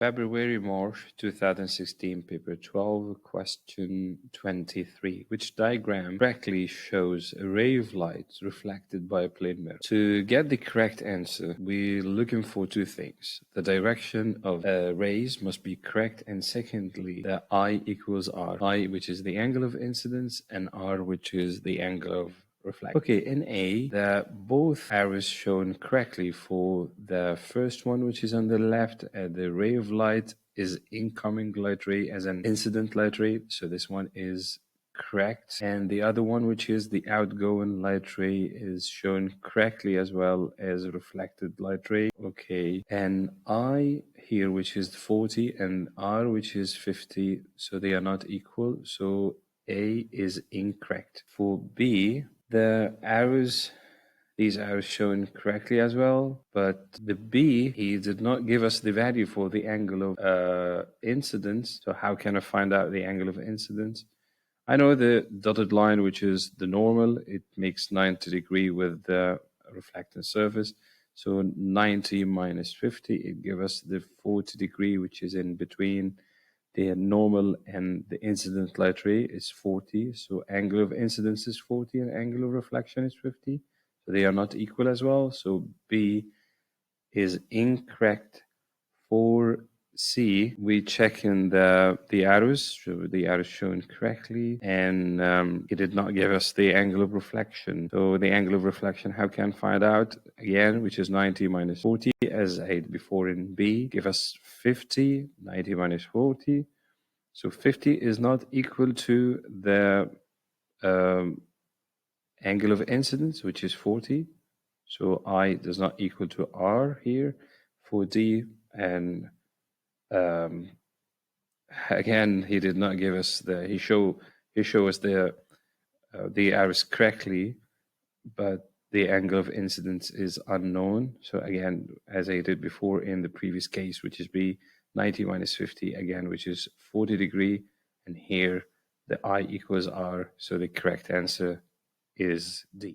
February, March 2016, paper 12, question 23. Which diagram correctly shows a ray of light reflected by a plane mirror? To get the correct answer, we're looking for two things. The direction of rays must be correct, and secondly, the I equals R. I, which is the angle of incidence, and R, which is the angle of reflect. Okay, in A, both arrows shown correctly for the first one, which is on the left, the ray of light is incoming light ray as an incident light ray. So this one is correct. And the other one, which is the outgoing light ray, is shown correctly as well as reflected light ray. Okay, and I here, which is 40, and R, which is 50, so they are not equal. So A is incorrect. For B, these arrows shown correctly as well, but the B, he did not give us the value for the angle of incidence. So how can I find out the angle of incidence? I know the dotted line, which is the normal, it makes 90 degrees with the reflecting surface. So 90 minus 50, it gives us the 40 degree, which is in between the normal and the incident light ray is 40. So angle of incidence is 40 and angle of reflection is 50. So they are not equal as well. So B is incorrect. For C, we check in the arrows, so the arrows shown correctly, and it did not give us the angle of reflection. So the angle of reflection, how can I find out? Again, which is 90 minus 40, as I had before in B, give us 50, 90 minus 40. So 50 is not equal to the angle of incidence, which is 40. So I does not equal to R here for D, and again, he did not give us he show us the arrows correctly, but the angle of incidence is unknown. So again, as I did before in the previous case, which is B, 90 minus 50 again, which is 40 degree, and here the I equals R. So the correct answer is D.